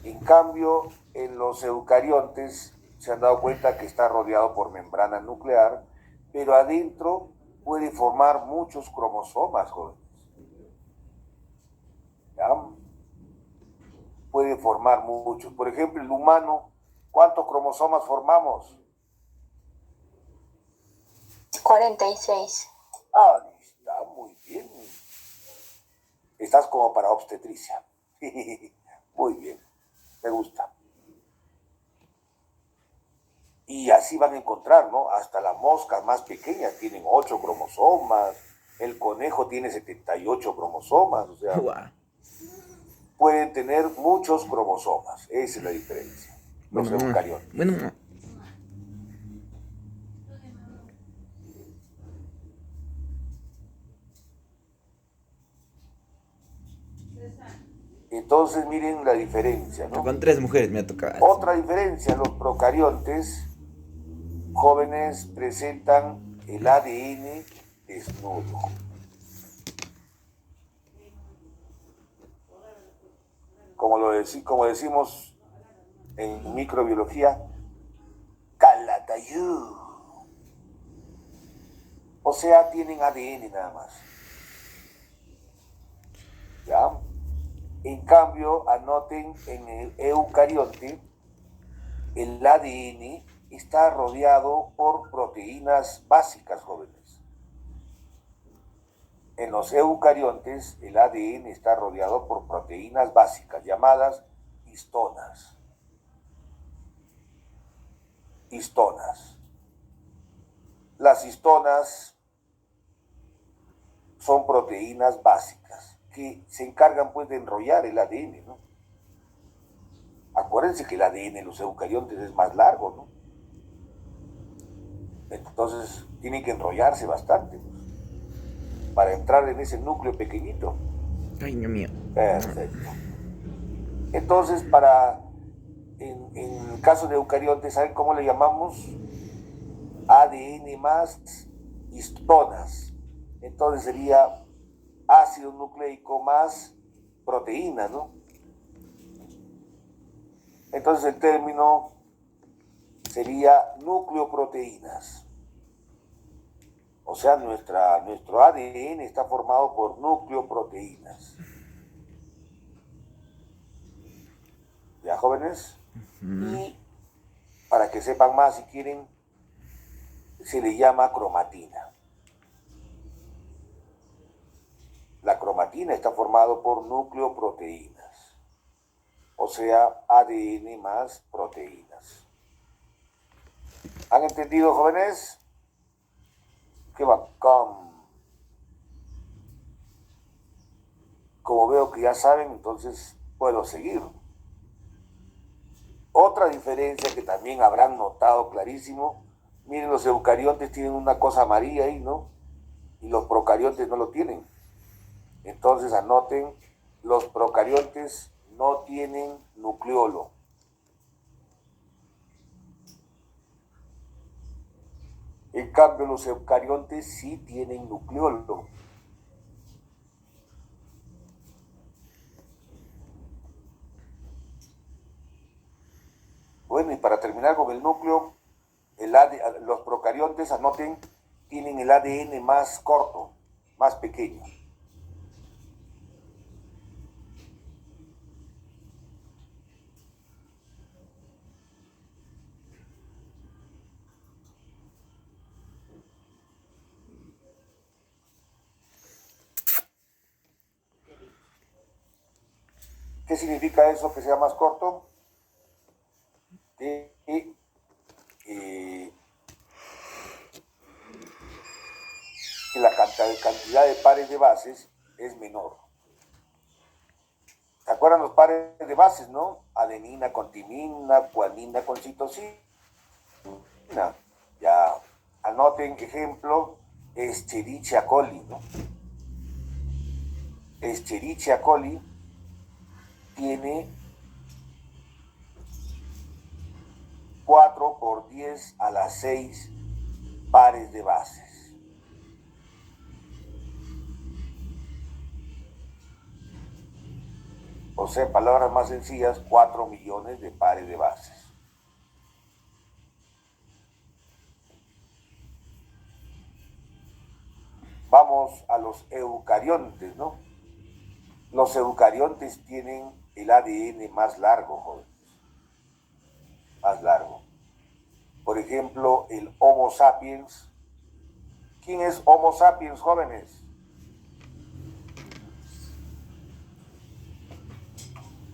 En cambio, en los eucariontes se han dado cuenta que está rodeado por membrana nuclear, pero adentro puede formar muchos cromosomas, jóvenes. ¿Ya? Puede formar muchos. Por ejemplo, el humano, ¿cuántos cromosomas formamos? 46. Ah, está muy bien. Estás como para obstetricia. Muy bien, me gusta. Y así van a encontrar, ¿no? Hasta las moscas más pequeñas tienen 8 cromosomas, el conejo tiene 78 cromosomas, o sea, Guau. pueden tener muchos cromosomas. Esa es la diferencia. Los Bueno, mamá. eucariotas. Bueno, mamá. Entonces, miren la diferencia, ¿no? Con 3 mujeres me ha tocado. Otra diferencia, los procariontes jóvenes presentan el ADN desnudo. Como decimos en microbiología, calatayud. O sea, tienen ADN nada más. ¿Ya? En cambio, anoten en el eucarionte, el ADN está rodeado por proteínas básicas, jóvenes. En los eucariontes, el ADN está rodeado por proteínas básicas llamadas histonas. Histonas. Las histonas son proteínas básicas que se encargan pues de enrollar el ADN, ¿no? Acuérdense que el ADN en los eucariontes es más largo, ¿no? Entonces tienen que enrollarse bastante, pues, para entrar en ese núcleo pequeñito. Ay, Dios mío. Perfecto. Entonces, en el caso de eucariontes, ¿saben cómo le llamamos? ADN más histonas. Entonces sería ácido nucleico más proteína, ¿no? Entonces el término sería nucleoproteínas. O sea, nuestro ADN está formado por nucleoproteínas. ¿Ya, jóvenes? Y para que sepan más, si quieren, se le llama cromatina. La cromatina está formado por nucleoproteínas, o sea, ADN más proteínas. ¿Han entendido, jóvenes? ¡Qué bacán! Como veo que ya saben, entonces puedo seguir. Otra diferencia que también habrán notado clarísimo, miren, los eucariontes tienen una cosa amarilla ahí, ¿no? Y los procariontes no lo tienen. Entonces anoten, los procariontes no tienen nucleolo. En cambio, los eucariontes sí tienen nucleolo. Bueno, y para terminar con el núcleo, los procariontes, anoten, tienen el ADN más corto, más pequeño. ¿Qué significa eso, que sea más corto? Que la cantidad de pares de bases es menor. ¿Se acuerdan los pares de bases, no? Adenina con timina, guanina con citosina. Ya, anoten ejemplo, Escherichia coli, ¿no? Escherichia coli tiene 4 por 10 a la 6 pares de bases. O O sea, en palabras más sencillas, 4 millones de pares de bases. Vamos a los eucariontes, ¿no? Los eucariontes tienen el ADN más largo, jóvenes. Más largo. Por ejemplo, el Homo sapiens. ¿Quién es Homo sapiens, jóvenes?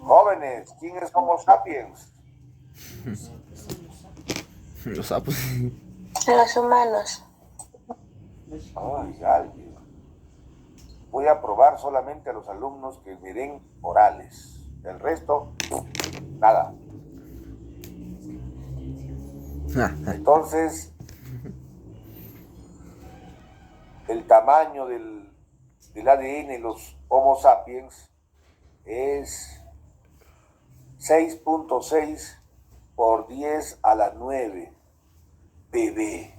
Jóvenes, ¿quién es Homo sapiens? Los sapos. Los humanos. Ay, alguien. Voy a probar solamente a los alumnos que me den orales. El resto, nada. Entonces, el tamaño del ADN de los Homo sapiens es 6.6 por 10 a la 9 bebé.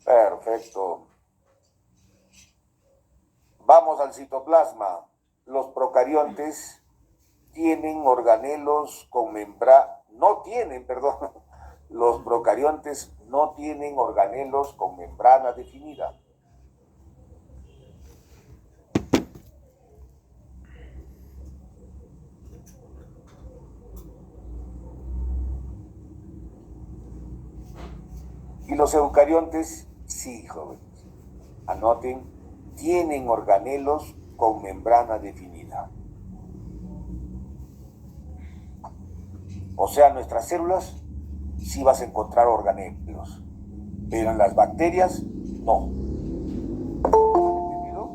Perfecto. Vamos al citoplasma. Los procariontes tienen organelos con membrana, no tienen, perdón, los procariontes no tienen organelos con membrana definida. Y los eucariontes, sí, jóvenes. Anoten, tienen organelos con membrana definida. O sea, nuestras células sí vas a encontrar organelos, pero en las bacterias no. ¿Entendido?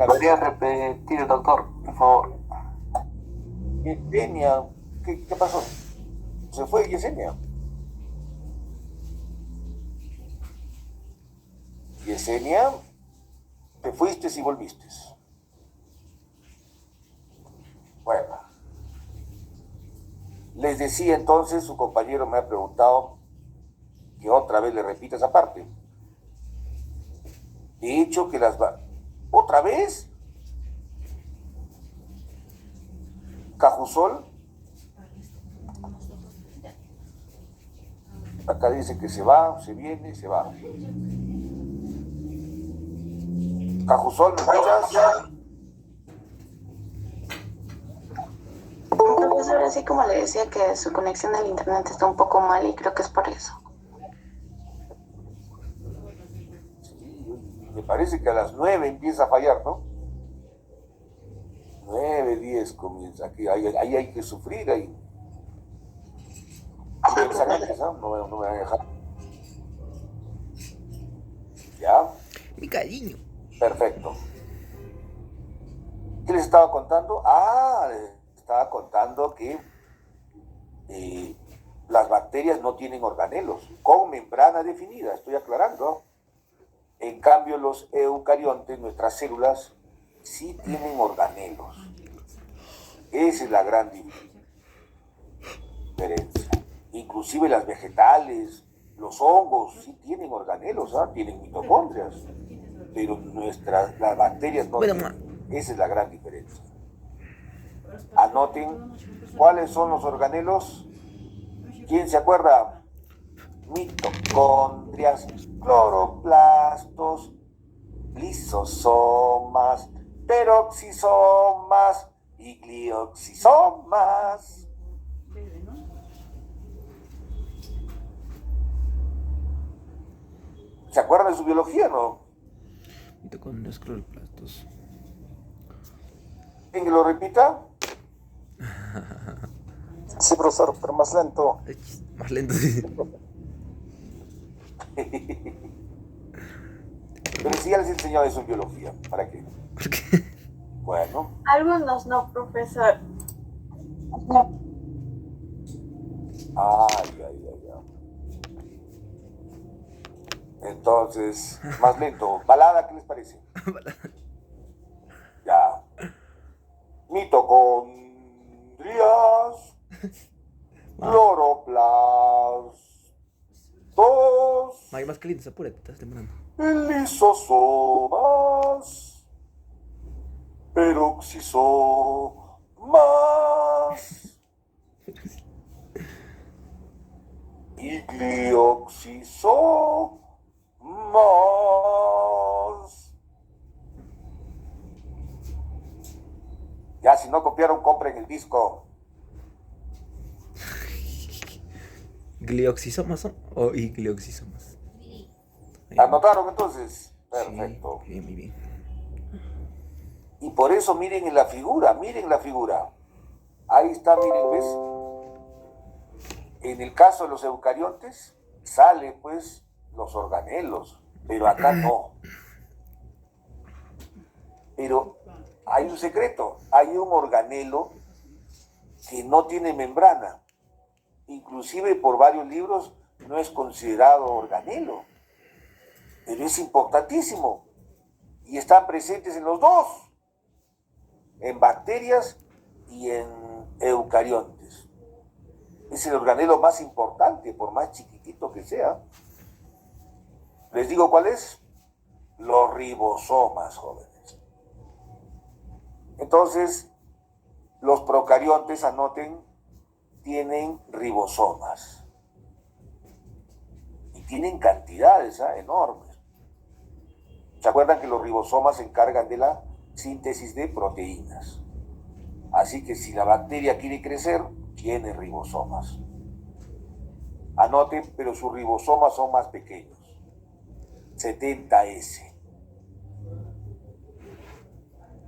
¿Podría repetir, doctor, por favor? Yesenia, ¿qué pasó? ¿Se fue Yesenia? Yesenia, te fuiste y volviste. Bueno, les decía entonces, su compañero me ha preguntado que otra vez le repita esa parte. De hecho, que las va... ¿Otra vez? Cajusol. Acá dice que se va, se viene, se va. Cajusol, ¿me escuchas? Profesor, así como le decía que su conexión al internet está un poco mal y creo que es por eso. Sí, me parece que a las 9 empieza a fallar, ¿no? 9, 10 comienza. Aquí, ahí hay que sufrir ahí. Pensamientos, ¿no? No me van a dejar. ¿Ya? Mi cariño. Perfecto. ¿Qué les estaba contando? Les estaba contando que las bacterias no tienen organelos con membrana definida, estoy aclarando. En cambio, los eucariontes, nuestras células, sí tienen organelos. Esa es la gran diferencia. Inclusive las vegetales, los hongos, sí tienen organelos, tienen mitocondrias, pero las bacterias no tienen. Esa es la gran diferencia. Anoten cuáles son los organelos. ¿Quién se acuerda? Mitocondrias, cloroplastos, lisosomas, peroxisomas y glioxisomas. ¿Se acuerdan de su biología, no? Mitocondrias, cloroplastos. ¿Quién que lo repita? Sí, profesor, pero más lento. Ay, más lento, sí. Pero si ya les he enseñado eso en biología, ¿para qué? ¿Por qué? Bueno, Algunos no, profesor. ay, ay, ay, ay. Entonces, más lento. Balada, ¿qué les parece? Ya. Mitocondrias, cloroplastos, Hay más calientes, apúrate, te estás demorando. lisosomas, peroxisomas y glioxisomas. Ya, si no copiaron, compren el disco. ¿Glioxisomas son? ¿Y glioxisomas? ¿Anotaron entonces? Perfecto. Sí, muy bien. Y por eso miren en la figura, miren la figura. Ahí está, miren, ¿ves? En el caso de los eucariontes, sale pues los organelos, pero acá no. Pero hay un secreto, hay un organelo que no tiene membrana. Inclusive por varios libros no es considerado organelo, pero es importantísimo. Y están presentes en los dos, en bacterias y en eucariontes. Es el organelo más importante, por más chiquitito que sea. ¿Les digo cuál es? Los ribosomas, jóvenes. Entonces, los procariontes, anoten, tienen ribosomas. Y tienen cantidades enormes. ¿Se acuerdan que los ribosomas se encargan de la síntesis de proteínas? Así que si la bacteria quiere crecer, tiene ribosomas. Anoten, pero sus ribosomas son más pequeños. 70S.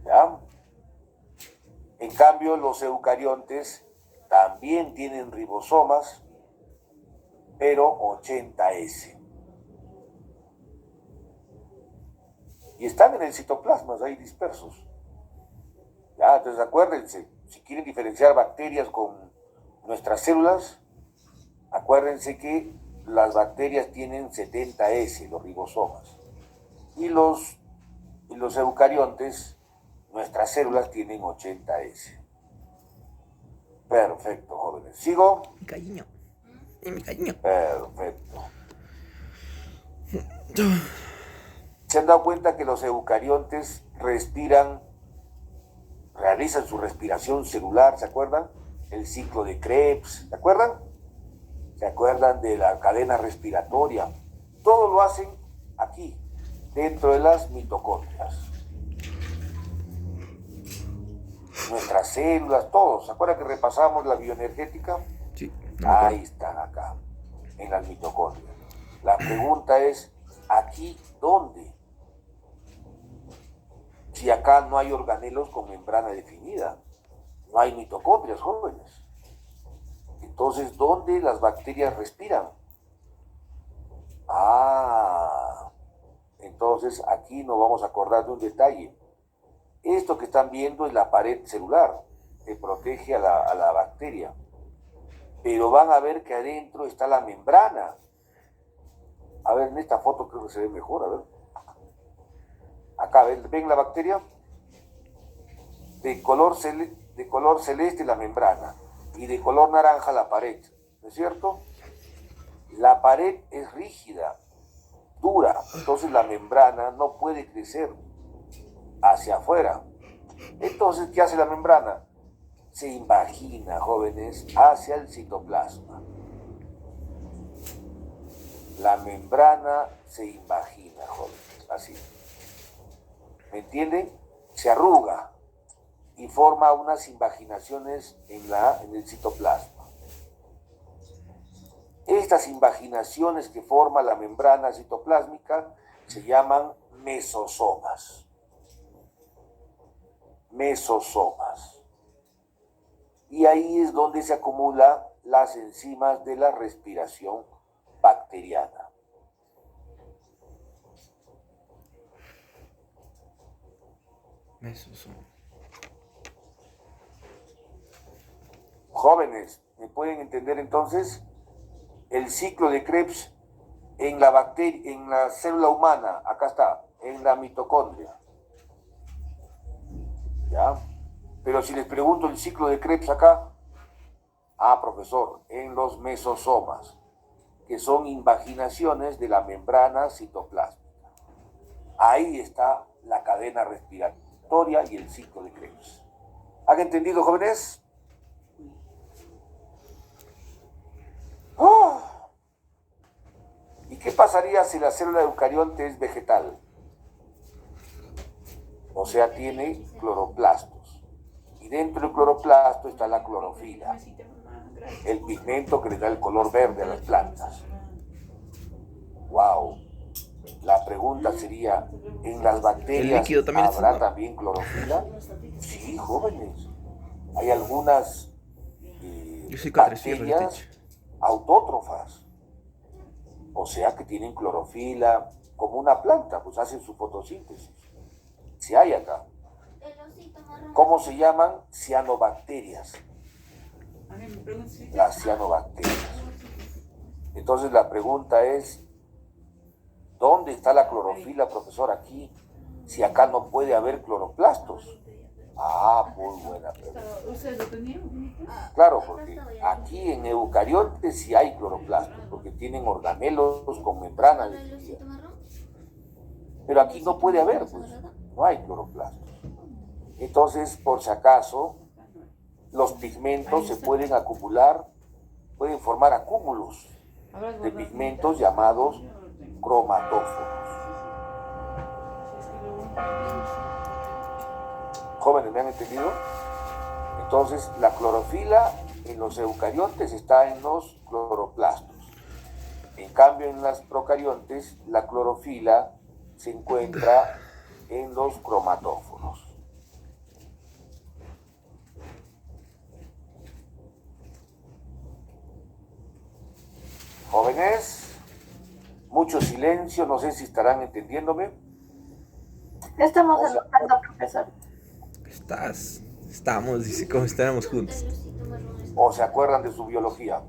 ¿Ya? En cambio, los eucariontes también tienen ribosomas, pero 80S. Y están en el citoplasma, ahí dispersos. Ya, entonces acuérdense, si quieren diferenciar bacterias con nuestras células, acuérdense que las bacterias tienen 70S, los ribosomas. Y los eucariontes, nuestras células tienen 80S. Perfecto, jóvenes. ¿Sigo? Mi cariño. Mi cariño. Perfecto. ¿Se han dado cuenta que los eucariontes realizan su respiración celular? ¿Se acuerdan? El ciclo de Krebs, ¿se acuerdan? ¿Se acuerdan de la cadena respiratoria? Todo lo hacen aquí, dentro de las mitocondrias. Nuestras células, todos. ¿Se acuerdan que repasamos la bioenergética? Sí. Ahí están acá, en las mitocondrias. La pregunta es, ¿aquí dónde? Si acá no hay organelos con membrana definida, no hay mitocondrias, jóvenes. Entonces, ¿dónde las bacterias respiran? Entonces aquí nos vamos a acordar de un detalle. Esto que están viendo es la pared celular, que protege a la bacteria. Pero van a ver que adentro está la membrana. A ver, en esta foto creo que se ve mejor, a ver. Acá, ¿ven la bacteria? De color celeste la membrana y de color naranja la pared, ¿no es cierto? La pared es rígida, dura, entonces la membrana no puede crecer hacia afuera. Entonces, ¿qué hace la membrana? Se invagina, jóvenes, hacia el citoplasma. La membrana se invagina, jóvenes, así. ¿Me entienden? Se arruga y forma unas invaginaciones en el citoplasma. Estas invaginaciones que forma la membrana citoplásmica se llaman mesosomas. Mesosomas. Y ahí es donde se acumulan las enzimas de la respiración bacteriana. Mesosoma. Jóvenes, ¿me pueden entender entonces? El ciclo de Krebs en la bacteria, en la célula humana, acá está, en la mitocondria. ¿Ya? Pero si les pregunto el ciclo de Krebs acá, profesor, en los mesosomas, que son invaginaciones de la membrana citoplásmica. Ahí está la cadena respiratoria y el ciclo de Krebs. ¿Han entendido, jóvenes? ¿Y qué pasaría si la célula eucarionte es vegetal? O sea, tiene cloroplastos. Y dentro del cloroplasto está la clorofila, el pigmento que le da el color verde a las plantas. ¡Wow! La pregunta sería, ¿en las bacterias líquido también habrá también clorofila? Sí, jóvenes. Hay algunas bacterias autótrofas. O sea que tienen clorofila, como una planta, pues hacen su fotosíntesis. Si hay acá. ¿Cómo se llaman? Cianobacterias. Las cianobacterias. Entonces la pregunta es, ¿dónde está la clorofila, profesor? Aquí, si acá no puede haber cloroplastos. Muy buena pregunta. Claro, porque aquí en eucariontes sí hay cloroplastos, porque tienen organelos con membrana definida. Pero aquí no puede haber, pues, no hay cloroplastos. Entonces, por si acaso, los pigmentos se pueden acumular, pueden formar acúmulos de pigmentos llamados cromatóforos. Jóvenes, ¿me han entendido? Entonces, la clorofila en los eucariontes está en los cloroplastos. En cambio, en las procariontes, la clorofila se encuentra en los cromatóforos. Jóvenes, mucho silencio, no sé si estarán entendiéndome. Estamos anotando, profesor. Estamos, dice, como si estábamos juntos. ¿O se acuerdan de su biología?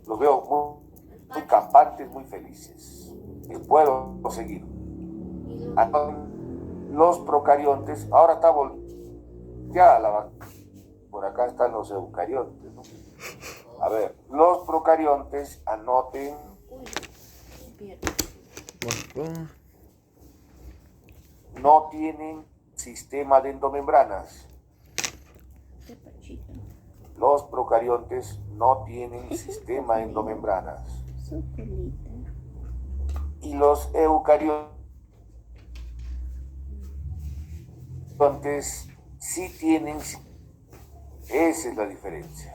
Los veo muy campantes, muy felices. Puedo seguir. Los procariontes, ahora está volteada la... Por acá están los eucariontes, ¿no? A ver, los procariontes, anoten. No tienen sistema de endomembranas. Los procariontes no tienen sistema de endomembranas. Y los eucariontes sí tienen. Esa es la diferencia.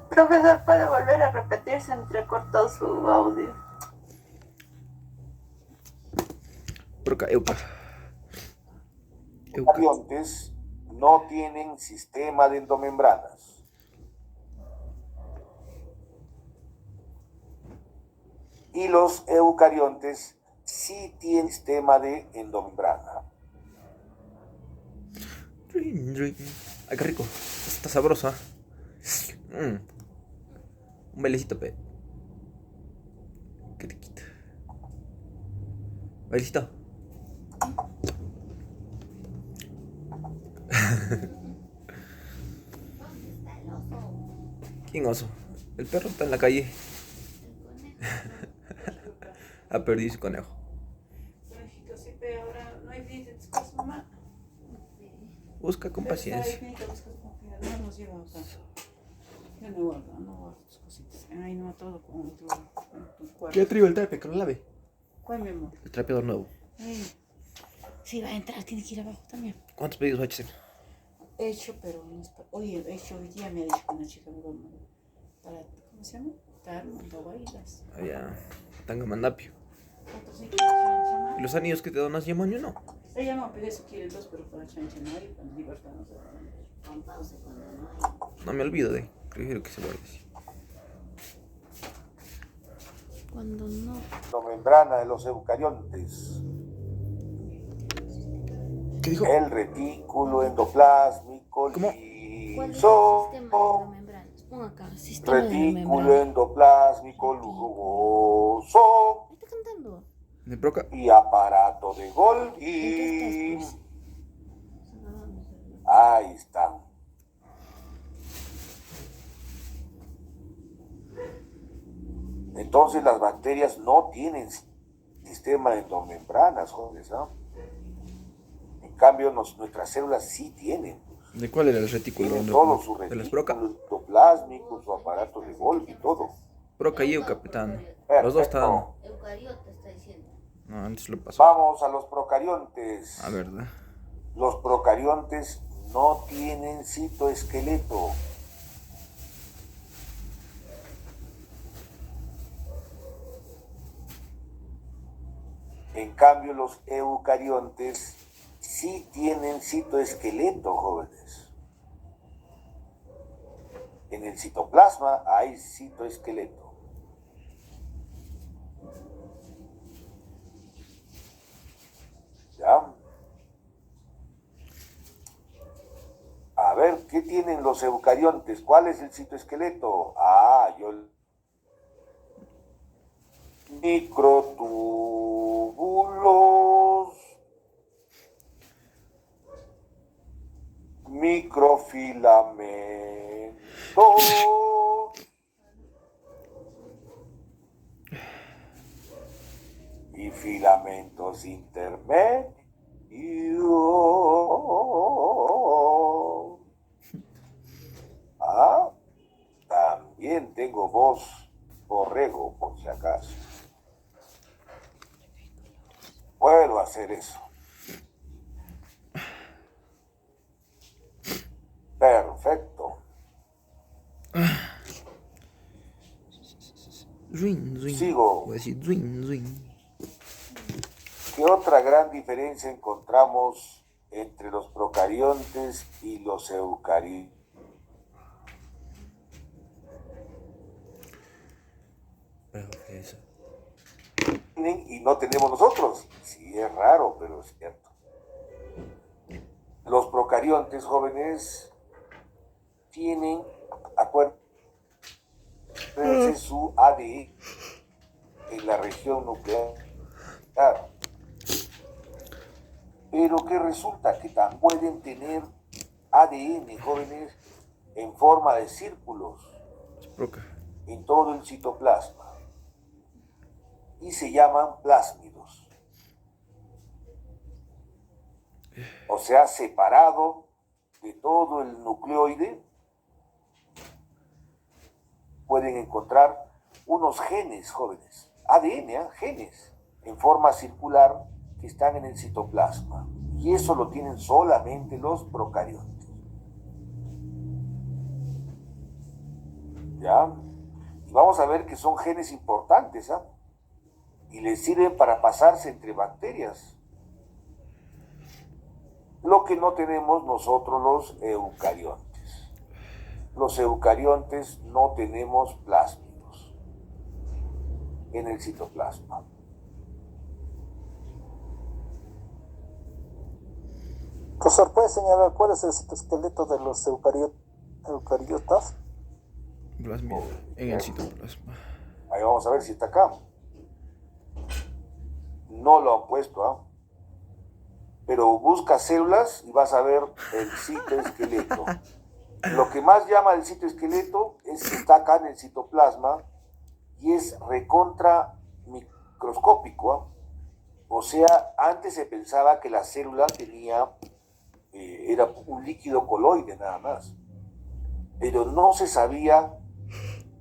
Profesor, ¿puede volver a repetirse? Entrecortó su audio. Eucariontes no tienen sistema de endomembranas. Y los eucariontes sí tienen sistema de endomembrana. Ay, qué rico. Está sabrosa. Un bailecito, pe. Qué riquita. Bailecito. ¿Quién oso? El perro está en la calle. Ha perdido su conejo. Busca con paciencia. Ay, no, todo con tu cuarto. ¿Qué trigo el trape? Que lo lave. ¿Cuál, mi amor? El trapeador nuevo. Sí, va a entrar, tiene que ir abajo también. ¿Cuántos pedidos va a hacer? He hecho, pero no es oye, he hecho hoy día, me ha dicho que una chica me va a para, ¿cómo se llama? Tarmo, bailas. Allá, Tangamandapio. Otro sí que chancha, ¿Y los anillos que te donas llaman yo no? se llama pedazo quiere dos, pero para chancha no hay, para libertad no se va. No me olvido de. Prefiero que se guarde así. Cuando no. Endomembrana de los eucariontes. ¿Qué dijo? El retículo endoplásmico ¿Cómo? ¿Cuál es el liso. sistema de membranas? Pon acá, sistema de Retículo membranas. endoplásmico rugoso Ahí está cantando. ¿De Proca? y aparato de ¿En Golgi. qué estás, pues? Ahí está. Entonces las bacterias no tienen sistema de endomembranas, jóvenes, ¿no? En cambio, nuestras células sí tienen. ¿De cuál era el retículo? Tienen todo su ¿De las Proca? retículo endoplásmico, su aparato de Golgi, todo. Proca y eu, capitán. Los dos Perfecto. están. Eucariote está diciendo. No, antes lo pasó. Vamos a los procariontes. A verdad. Los procariontes no tienen citoesqueleto. En cambio, los eucariontes sí tienen citoesqueleto, jóvenes. En el citoplasma hay citoesqueleto. ¿Ya? A ver, ¿qué tienen los eucariontes? ¿Cuál es el citoesqueleto? Microtúbulos, microfilamentos y filamentos intermedios. También tengo voz borrego, por si acaso. Puedo hacer eso. Perfecto. Zwin, zwin. Sigo. Voy a decir zwin, zwin. ¿Qué otra gran diferencia encontramos entre los procariontes y los eucariontes? Pero, ¿qué es eso? Y no tenemos nosotros. Sí, es raro, pero es cierto. Los procariontes jóvenes tienen, acuérdense, su ADN en la región nuclear. Pero que resulta que también pueden tener ADN, jóvenes, en forma de círculos Es Proca. en todo el citoplasma. Y se llaman plásmidos. O sea, separado de todo el nucleoide, pueden encontrar unos genes, jóvenes, ADN, genes, en forma circular que están en el citoplasma. Y eso lo tienen solamente los procariontes. ¿Ya? Y vamos a ver que son genes importantes, ¿ah? Y les sirven para pasarse entre bacterias. Lo que no tenemos nosotros los eucariontes. Los eucariontes no tenemos plásmidos en el citoplasma. Profesor, ¿puede señalar cuál es el citoesqueleto de los eucariotas? Plasmid en el citoplasma. Ahí vamos a ver si está acá. No lo han puesto, ¿ah? Pero busca células y vas a ver el citoesqueleto. Lo que más llama el citoesqueleto es que está acá en el citoplasma y es recontra microscópico, ¿ah? O sea, antes se pensaba que la célula era un líquido coloide nada más, pero no se sabía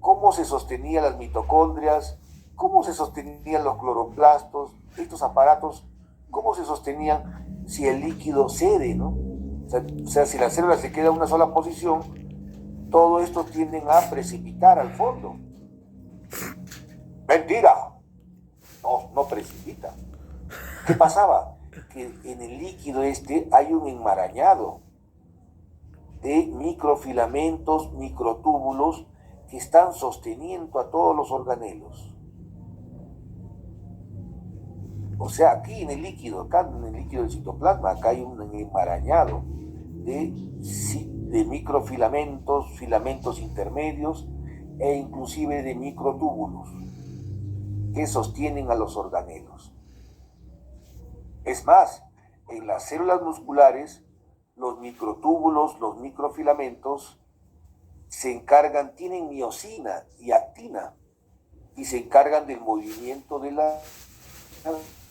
cómo se sostenían las mitocondrias, cómo se sostenían los cloroplastos, estos aparatos, cómo se sostenían si el líquido cede, ¿no? O sea, si la célula se queda en una sola posición, todo esto tienden a precipitar al fondo. Mentira. No, no precipita. ¿Qué pasaba? Que en el líquido este hay un enmarañado de microfilamentos, microtúbulos que están sosteniendo a todos los organelos. O sea, aquí en el líquido, acá en el líquido del citoplasma, acá hay un enmarañado de microfilamentos, filamentos intermedios e inclusive de microtúbulos que sostienen a los organelos. Es más, en las células musculares, los microtúbulos, los microfilamentos, se encargan, tienen miosina y actina, y se encargan del movimiento de la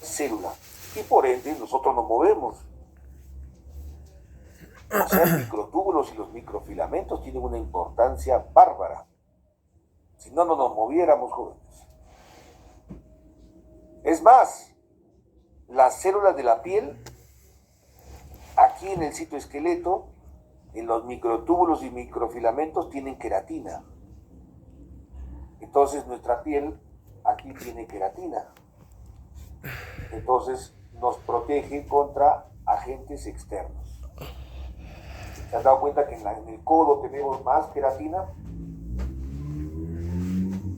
célula. Y por ende, nosotros nos movemos. O sea, los microtúbulos y los microfilamentos tienen una importancia bárbara. Si no, no nos moviéramos, jóvenes. Es más, las células de la piel, aquí en el citoesqueleto, en los microtúbulos y microfilamentos tienen queratina. Entonces nuestra piel aquí tiene queratina. Entonces nos protege contra agentes externos. ¿Se han dado cuenta que en el codo tenemos más queratina?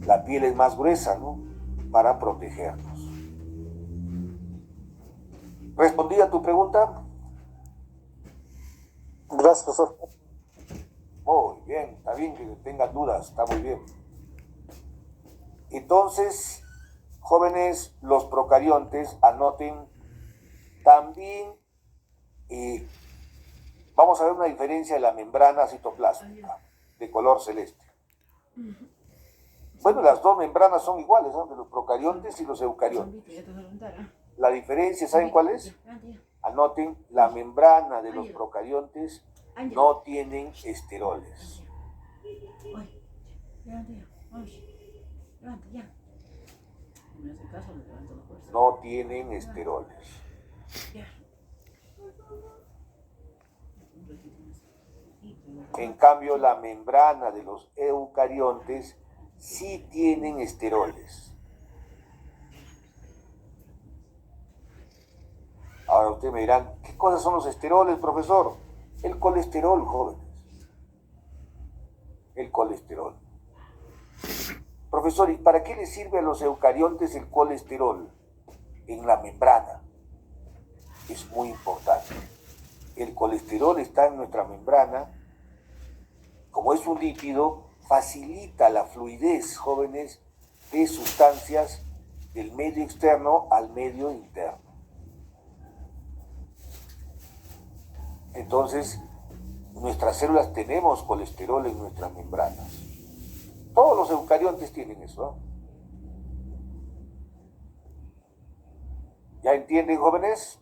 La piel es más gruesa, ¿no? Para protegernos. ¿Respondí a tu pregunta? Gracias, profesor. Muy bien, está bien que tengan dudas, está muy bien. Entonces, jóvenes, los procariontes, anoten también, vamos a ver una diferencia de la membrana citoplásmica, de color celeste. Bueno, las dos membranas son iguales, ¿no? De los procariontes y los eucariontes. La diferencia, ¿saben cuál es? Anoten, la membrana de los procariontes no tienen esteroles. No tienen esteroles. En cambio, la membrana de los eucariontes sí tienen esteroles. Ahora ustedes me dirán, ¿qué cosas son los esteroles, profesor? El colesterol, jóvenes. El colesterol. Profesor, ¿y para qué le sirve a los eucariontes el colesterol en la membrana? Es muy importante. El colesterol está en nuestra membrana. Como es un lípido, facilita la fluidez, jóvenes, de sustancias del medio externo al medio interno. Entonces, nuestras células tenemos colesterol en nuestras membranas. Todos los eucariontes tienen eso, ¿no? ¿Ya entienden, jóvenes?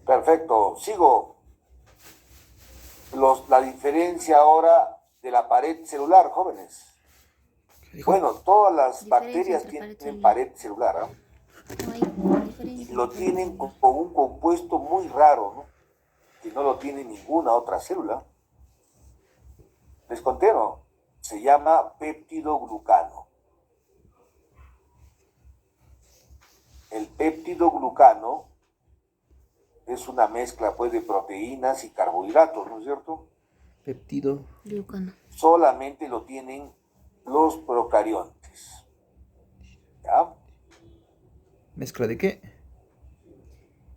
Perfecto, sigo. La diferencia ahora de la pared celular, jóvenes. Bueno, todas las bacterias tienen pared celular, ¿no? Y lo tienen con un compuesto muy raro, ¿no? Que no lo tiene ninguna otra célula. Les conté, ¿no? Se llama péptidoglucano. El péptidoglucano es una mezcla, pues, de proteínas y carbohidratos, ¿no es cierto? Peptido. Glucano. Solamente lo tienen los procariontes. ¿Ya? ¿Mezcla de qué?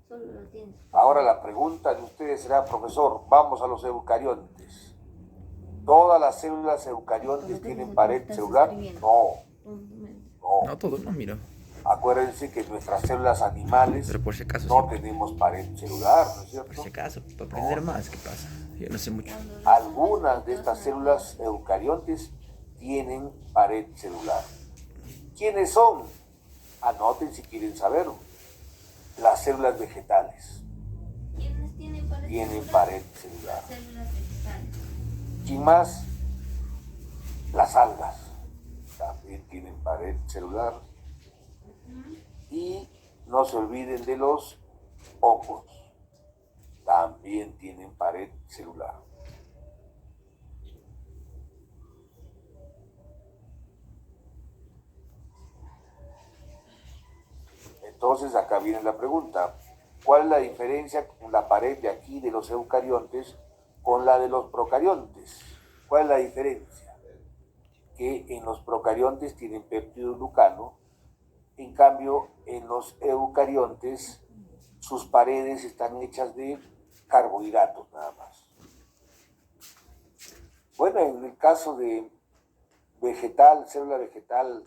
Solo lo tiene. Ahora la pregunta de ustedes será, profesor, vamos a los eucariontes. ¿Todas las células eucariontes tienen pared celular? No, no. No, todo no, mira. Acuérdense que nuestras células animales Pero por si acaso, no siempre. tenemos pared celular, ¿no es cierto? Por si acaso, para aprender más, ¿qué pasa? Yo no sé mucho. Algunas de estas células eucariontes tienen pared celular. ¿Quiénes son? Anoten si quieren saberlo. Las células vegetales ¿Quiénes tienen pared tienen pared celular. Células vegetales. ¿Quién más? Las algas también tienen pared celular. Y no se olviden de los hongos. También tienen pared celular. Entonces acá viene la pregunta. ¿Cuál es la diferencia con la pared de aquí de los eucariontes con la de los procariontes? ¿Cuál es la diferencia? Que en los procariontes tienen péptido glucano, en cambio en los eucariontes sus paredes están hechas de carbohidratos nada más. Bueno, en el caso de vegetal, célula vegetal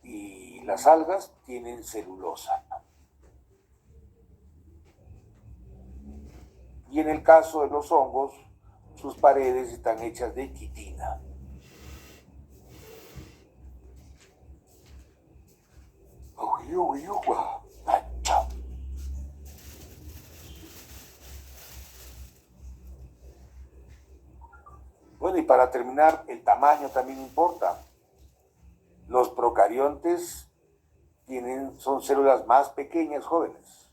y las algas tienen celulosa. Y en el caso de los hongos, sus paredes están hechas de quitina. Bueno, y para terminar, el tamaño también importa. Los procariontes son células más pequeñas, jóvenes.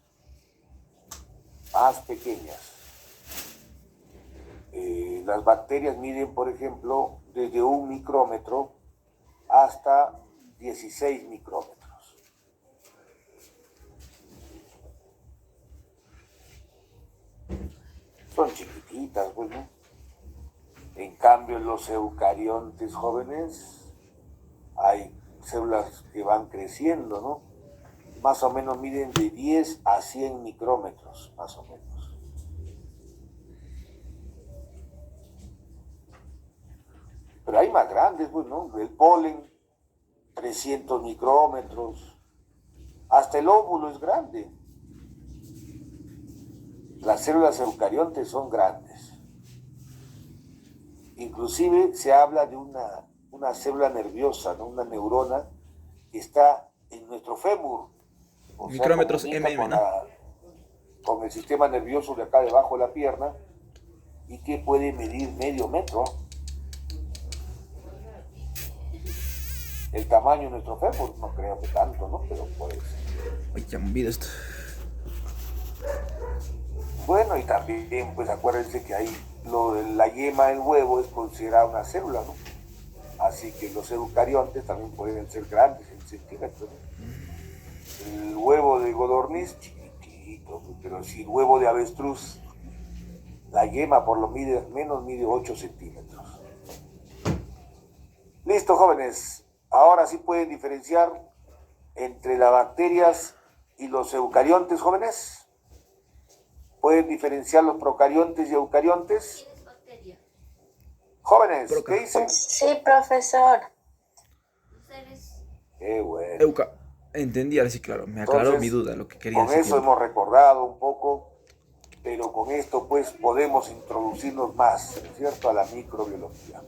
Más pequeñas. Las bacterias miden, por ejemplo, desde 1 micrómetro hasta 16 micrómetros. Son chiquititas, pues, ¿no? En cambio, en los eucariontes jóvenes hay células que van creciendo, ¿no? Más o menos miden de 10 a 100 micrómetros, más o menos. Pero hay más grandes, pues, ¿no? El polen, 300 micrómetros. Hasta el óvulo es grande. Las células eucariontes son grandes. Inclusive se habla de una célula nerviosa, ¿no? Una neurona que está en nuestro fémur. O sea, Micrómetros comunica ¿no? Con el sistema nervioso de acá debajo de la pierna y que puede medir medio metro. El tamaño de nuestro fémur, no creo que tanto, ¿no? Pero puede ser. Ay, ya me olvidé esto. Bueno, y también, pues acuérdense que ahí la yema del huevo es considerada una célula, ¿no? Así que los eucariontes también pueden ser grandes en centímetros, ¿no? El huevo de codorniz, chiquitito, pero si el huevo de avestruz, la yema por lo menos mide 8 centímetros. Listo, jóvenes. Ahora sí pueden diferenciar entre las bacterias y los eucariontes, jóvenes. ¿Pueden diferenciar los procariontes y eucariontes? Jóvenes, ¿qué dicen? Sí, profesor. Qué bueno. Euca. Entendí, ahora sí, claro. Me aclaró Entonces, mi duda, lo que quería Con decir. eso hemos recordado un poco, pero con esto pues podemos introducirnos más, ¿cierto?, a la microbiología.